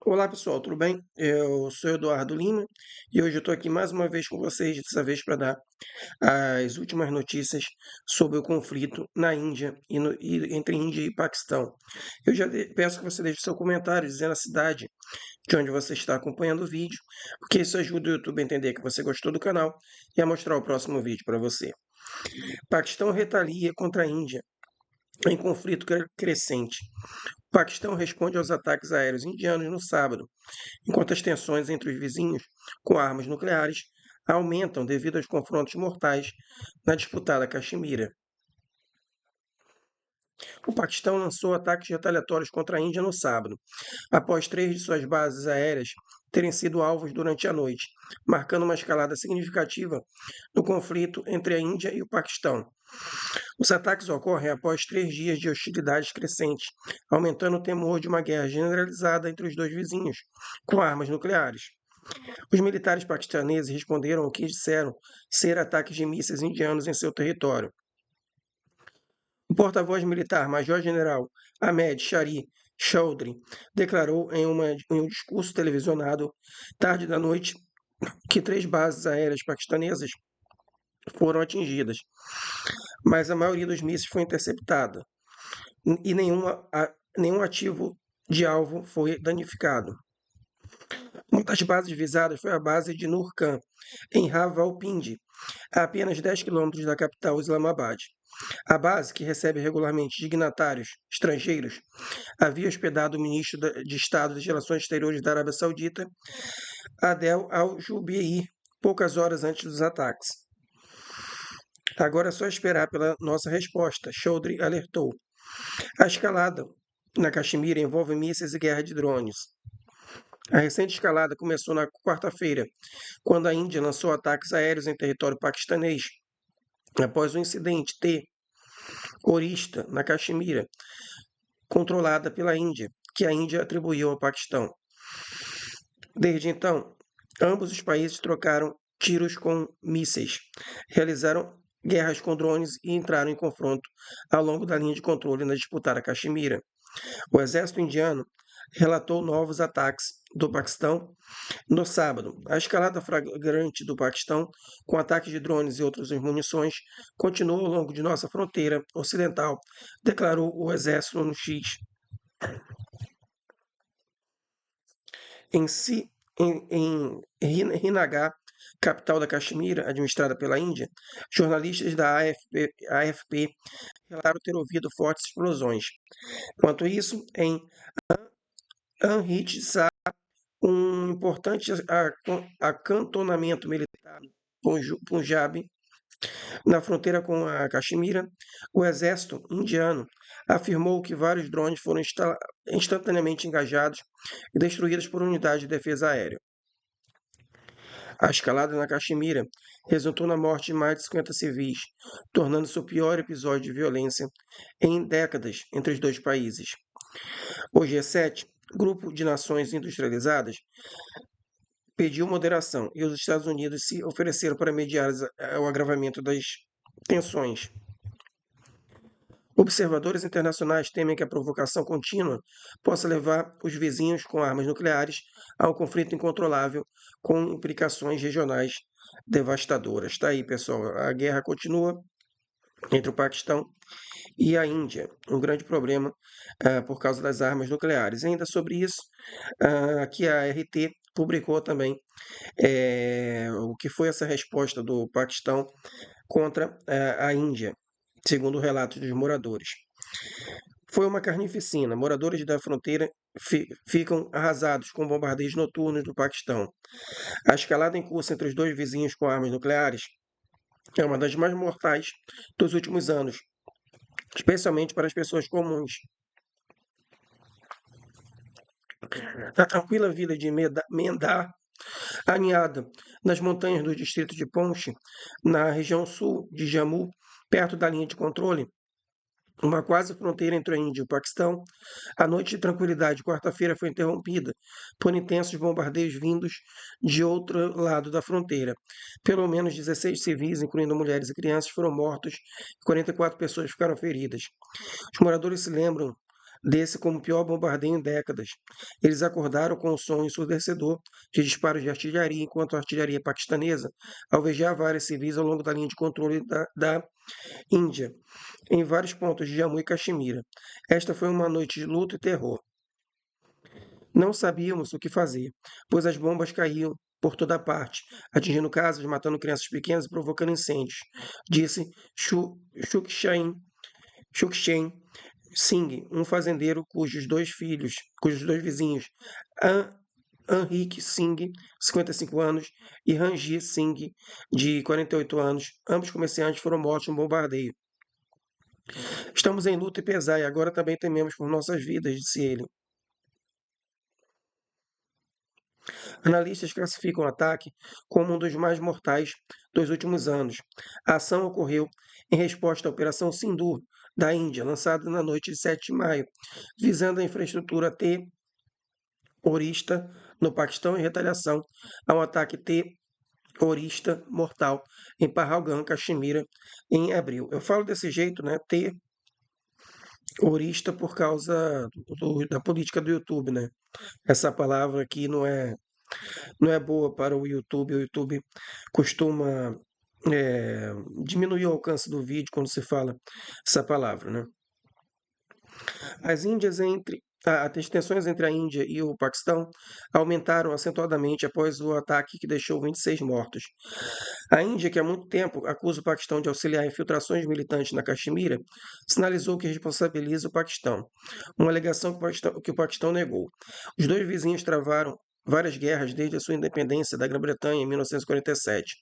Olá pessoal, tudo bem? Eu sou Eduardo Lima e hoje eu estou aqui mais uma vez com vocês, dessa vez para dar as últimas notícias sobre o conflito na Índia e entre Índia e Paquistão. Eu já peço que você deixe seu comentário dizendo a cidade de onde você está acompanhando o vídeo, porque isso ajuda o YouTube a entender que você gostou do canal e a mostrar o próximo vídeo para você. Paquistão retalia contra a Índia em conflito crescente. O Paquistão responde aos ataques aéreos indianos no sábado, enquanto as tensões entre os vizinhos com armas nucleares aumentam devido aos confrontos mortais na disputada Caxemira. O Paquistão lançou ataques retaliatórios contra a Índia no sábado, após 3 de suas bases aéreas terem sido alvos durante a noite, marcando uma escalada significativa no conflito entre a Índia e o Paquistão. Os ataques ocorrem após 3 dias de hostilidades crescentes, aumentando o temor de uma guerra generalizada entre os dois vizinhos, com armas nucleares. Os militares paquistaneses responderam ao que disseram ser ataques de mísseis indianos em seu território. O porta-voz militar, Major-General Ahmed Shari Chaudhry, declarou em um discurso televisionado tarde da noite que 3 bases aéreas paquistanesas foram atingidas, mas a maioria dos mísseis foi interceptada e nenhum ativo de alvo foi danificado. Uma das bases visadas foi a base de Nurcan, em Rawalpindi, a apenas 10 quilômetros da capital Islamabad. A base, que recebe regularmente dignatários estrangeiros, havia hospedado o ministro de Estado das Relações Exteriores da Arábia Saudita, Adel al-Jubeir, poucas horas antes dos ataques. Agora é só esperar pela nossa resposta, Chaudhry alertou. A escalada na Caxemira envolve mísseis e guerra de drones. A recente escalada começou na quarta-feira, quando a Índia lançou ataques aéreos em território paquistanês, após o incidente terrorista na Caxemira, controlada pela Índia, que a Índia atribuiu ao Paquistão. Desde então, ambos os países trocaram tiros com mísseis, realizaram guerras com drones e entraram em confronto ao longo da linha de controle na disputada Caxemira. O exército indiano relatou novos ataques do Paquistão no sábado. A escalada flagrante do Paquistão, com ataques de drones e outras munições, continuou ao longo de nossa fronteira ocidental, declarou o exército no X. Em, si, em Srinagar, capital da Caxemira, administrada pela Índia, jornalistas da AFP relataram ter ouvido fortes explosões. Enquanto isso, em Amritsar, um importante acantonamento militar Punjab, na fronteira com a Caxemira, o exército indiano afirmou que vários drones foram instantaneamente engajados e destruídos por unidades de defesa aérea. A escalada na Caxemira resultou na morte de mais de 50 civis, tornando-se o pior episódio de violência em décadas entre os dois países. O G7, Grupo de Nações Industrializadas, pediu moderação e os Estados Unidos se ofereceram para mediar o agravamento das tensões. Observadores internacionais temem que a provocação contínua possa levar os vizinhos com armas nucleares a um conflito incontrolável com implicações regionais devastadoras. Está aí, pessoal. A guerra continua entre o Paquistão e a Índia, um grande problema por causa das armas nucleares. E ainda sobre isso, aqui a RT publicou também o que foi essa resposta do Paquistão contra a Índia, segundo relatos dos moradores. Foi uma carnificina. Moradores da fronteira ficam arrasados com bombardeios noturnos do Paquistão. A escalada em curso entre os dois vizinhos com armas nucleares é uma das mais mortais dos últimos anos, especialmente para as pessoas comuns. Na tranquila vila de Mendar, aninhada nas montanhas do distrito de Ponche, na região sul de Jammu, perto da linha de controle, uma quase fronteira entre a Índia e o Paquistão, a noite de tranquilidade de quarta-feira foi interrompida por intensos bombardeios vindos de outro lado da fronteira. Pelo menos 16 civis, incluindo mulheres e crianças, foram mortos e 44 pessoas ficaram feridas. Os moradores se lembram desse como o pior bombardeio em décadas. Eles acordaram com o som ensurdecedor de disparos de artilharia, enquanto a artilharia paquistanesa alvejava áreas civis ao longo da linha de controle da Índia, em vários pontos de Jammu e Caxemira. Esta foi uma noite de luto e terror. Não sabíamos o que fazer, pois as bombas caíam por toda parte, atingindo casas, matando crianças pequenas e provocando incêndios, disse Shukshen Singh, um fazendeiro cujos dois vizinhos, Anrik Singh, 55 anos, e Ranjit Singh, de 48 anos, ambos comerciantes, foram mortos em um bombardeio. Estamos em luta e pesar, e agora também tememos por nossas vidas, disse ele. Analistas classificam o ataque como um dos mais mortais dos últimos anos. A ação ocorreu em resposta à Operação Sindoor da Índia, lançada na noite de 7 de maio, visando a infraestrutura terrorista no Paquistão em retaliação a um ataque terrorista mortal em Pahalgam, Caxemira, em abril. Eu falo desse jeito, né? Terrorista por causa da política do YouTube, né? Essa palavra aqui não é boa para o YouTube. O YouTube costuma diminuir o alcance do vídeo quando se fala essa palavra, né? As tensões entre a Índia e o Paquistão aumentaram acentuadamente após o ataque que deixou 26 mortos. A Índia, que há muito tempo acusa o Paquistão de auxiliar infiltrações militantes na Caxemira, sinalizou que responsabiliza o Paquistão, uma alegação que o Paquistão negou. Os dois vizinhos travaram várias guerras desde a sua independência da Grã-Bretanha em 1947,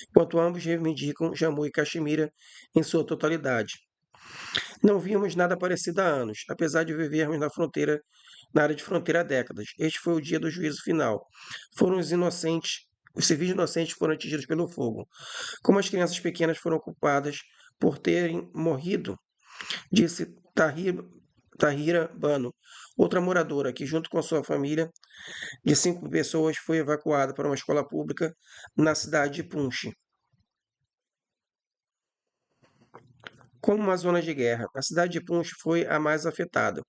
enquanto ambos reivindicam Jammu e Caxemira em sua totalidade. Não víamos nada parecido há anos, apesar de vivermos na área de fronteira há décadas. Este foi o dia do juízo final. Os civis inocentes foram atingidos pelo fogo. Como as crianças pequenas foram culpadas por terem morrido, disse Tahira Bano, outra moradora que, junto com sua família de 5 pessoas, foi evacuada para uma escola pública na cidade de Punch. Como uma zona de guerra, a cidade de Punch foi a mais afetada,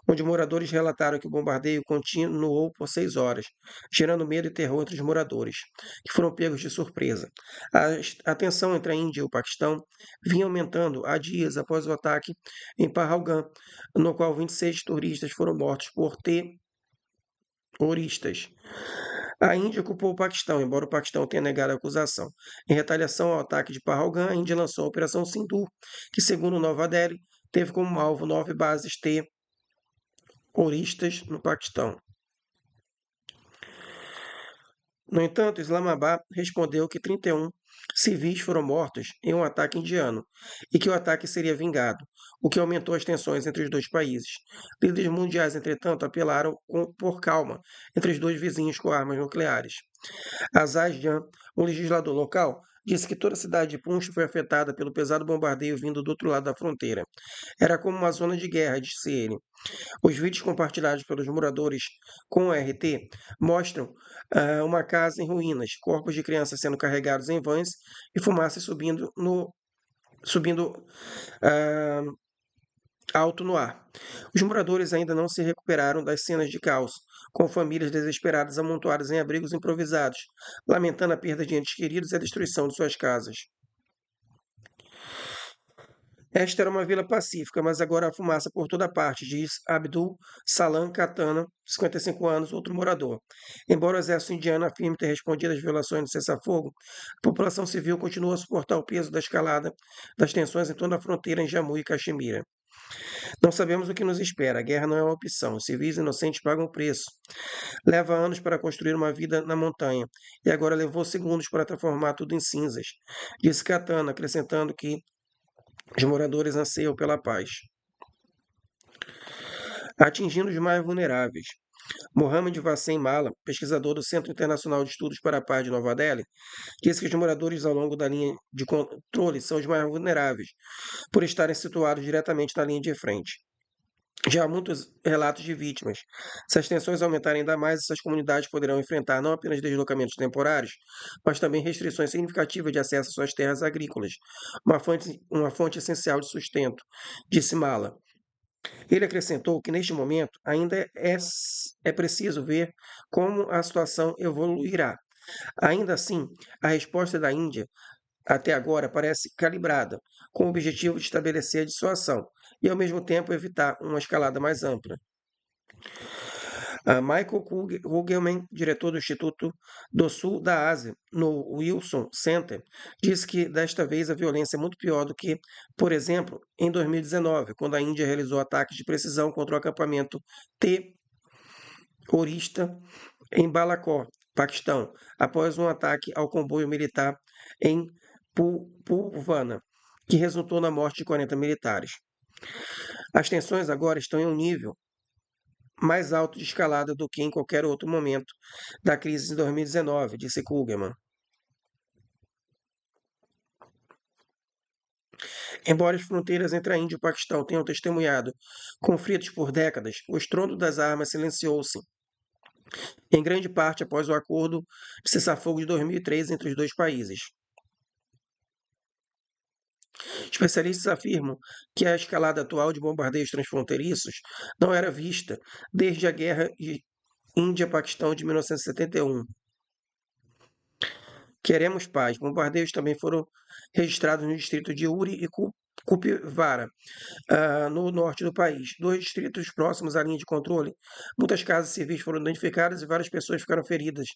onde moradores relataram que o bombardeio continuou por 6 horas, gerando medo e terror entre os moradores, que foram pegos de surpresa. A tensão entre a Índia e o Paquistão vinha aumentando há dias após o ataque em Pahalgam, no qual 26 turistas foram mortos por terroristas. A Índia culpou o Paquistão, embora o Paquistão tenha negado a acusação. Em retaliação ao ataque de Pahalgam, a Índia lançou a Operação Sindoor, que, segundo Nova Delhi, teve como alvo 9 bases terroristas no Paquistão. No entanto, Islamabad respondeu que 31 civis foram mortos em um ataque indiano e que o ataque seria vingado, o que aumentou as tensões entre os dois países. Líderes mundiais, entretanto, apelaram por calma entre os dois vizinhos com armas nucleares. Azaz Jan, um legislador local, disse que toda a cidade de Punch foi afetada pelo pesado bombardeio vindo do outro lado da fronteira. Era como uma zona de guerra, disse ele. Os vídeos compartilhados pelos moradores com o RT mostram uma casa em ruínas, corpos de crianças sendo carregados em vans e fumaça subindo alto no ar. Os moradores ainda não se recuperaram das cenas de caos, com famílias desesperadas amontoadas em abrigos improvisados, lamentando a perda de entes queridos e a destruição de suas casas. Esta era uma vila pacífica, mas agora há fumaça por toda parte, diz Abdul Salam Katana, 55 anos, outro morador. Embora o exército indiano afirme ter respondido às violações do cessar-fogo, a população civil continua a suportar o peso da escalada das tensões em toda a fronteira em Jammu e Caxemira. Não sabemos o que nos espera. A guerra não é uma opção. Os civis inocentes pagam o preço. Leva anos para construir uma vida na montanha, e agora levou segundos para transformar tudo em cinzas, disse Katana, acrescentando que os moradores anseiam pela paz. Atingindo os mais vulneráveis. Mohamed Wassem Mala, pesquisador do Centro Internacional de Estudos para a Paz de Nova Delhi, disse que os moradores ao longo da linha de controle são os mais vulneráveis, por estarem situados diretamente na linha de frente. Já há muitos relatos de vítimas. Se as tensões aumentarem ainda mais, essas comunidades poderão enfrentar não apenas deslocamentos temporários, mas também restrições significativas de acesso às suas terras agrícolas, uma fonte essencial de sustento, disse Mala. Ele acrescentou que, neste momento, ainda é preciso ver como a situação evoluirá. Ainda assim, a resposta da Índia até agora parece calibrada, com o objetivo de estabelecer a dissuasão e, ao mesmo tempo, evitar uma escalada mais ampla. Michael Kugelman, diretor do Instituto do Sul da Ásia, no Wilson Center, disse que desta vez a violência é muito pior do que, por exemplo, em 2019, quando a Índia realizou ataques de precisão contra o acampamento terrorista em Balakor, Paquistão, após um ataque ao comboio militar em Pulvana, que resultou na morte de 40 militares. As tensões agora estão em um nível mais alto de escalada do que em qualquer outro momento da crise de 2019, disse Kugelman. Embora as fronteiras entre a Índia e o Paquistão tenham testemunhado conflitos por décadas, o estrondo das armas silenciou-se, em grande parte após o acordo de cessar-fogo de 2003 entre os dois países. Especialistas afirmam que a escalada atual de bombardeios transfronteiriços não era vista desde a Guerra Índia-Paquistão de 1971. Queremos paz. Bombardeios também foram registrados no distrito de Uri e Kupwara, no norte do país, dois distritos próximos à linha de controle. Muitas casas civis foram danificadas e várias pessoas ficaram feridas,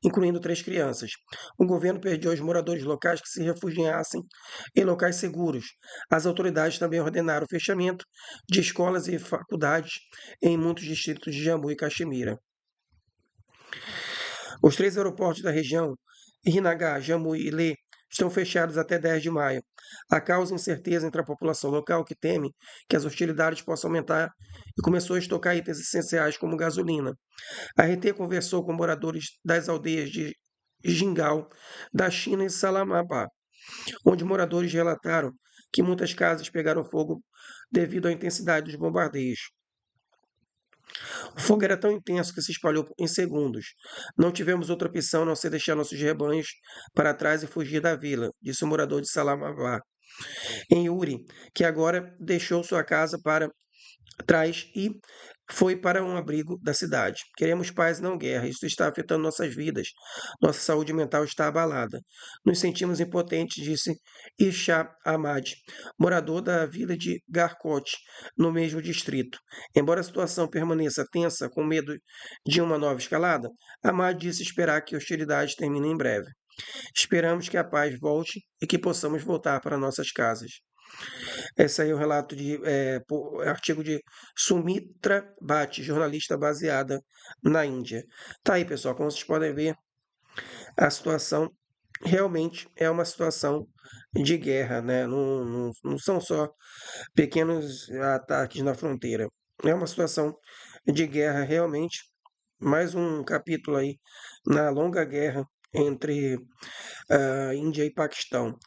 incluindo 3 crianças. O governo pediu aos moradores locais que se refugiassem em locais seguros. As autoridades também ordenaram o fechamento de escolas e faculdades em muitos distritos de Jammu e Caxemira. Os 3 aeroportos da região, Srinagar, Jammu e Leh, estão fechados até 10 de maio. Há causa incerteza entre a população local, que teme que as hostilidades possam aumentar, e começou a estocar itens essenciais como gasolina. A RT conversou com moradores das aldeias de Jingal, da China e Salamabad, onde moradores relataram que muitas casas pegaram fogo devido à intensidade dos bombardeios. O fogo era tão intenso que se espalhou em segundos. Não tivemos outra opção a não ser deixar nossos rebanhos para trás e fugir da vila, disse o morador de Salamabad, em Uri, que agora deixou sua casa para trás e foi para um abrigo da cidade. Queremos paz e não guerra. Isso está afetando nossas vidas. Nossa saúde mental está abalada. Nos sentimos impotentes, disse Isha Ahmad, morador da vila de Garkot, no mesmo distrito. Embora a situação permaneça tensa, com medo de uma nova escalada, Ahmad disse esperar que hostilidades terminem em breve. Esperamos que a paz volte e que possamos voltar para nossas casas. Esse aí é o relato artigo de Sumitra Bhatt, jornalista baseada na Índia. Tá aí, pessoal, como vocês podem ver, a situação realmente é uma situação de guerra, né? Não são só pequenos ataques na fronteira. É uma situação de guerra realmente. Mais um capítulo aí na longa guerra entre Índia e Paquistão.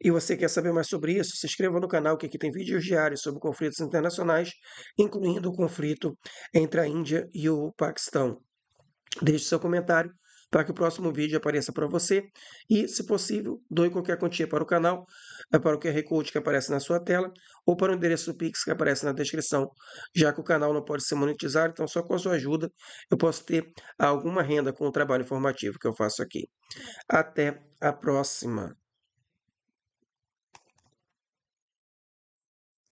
E você quer saber mais sobre isso? Se inscreva no canal, que aqui tem vídeos diários sobre conflitos internacionais, incluindo o conflito entre a Índia e o Paquistão. Deixe seu comentário para que o próximo vídeo apareça para você. E, se possível, doe qualquer quantia para o canal, para o QR Code que aparece na sua tela, ou para o endereço Pix que aparece na descrição, já que o canal não pode ser monetizado, então só com a sua ajuda eu posso ter alguma renda com o trabalho informativo que eu faço aqui. Até a próxima!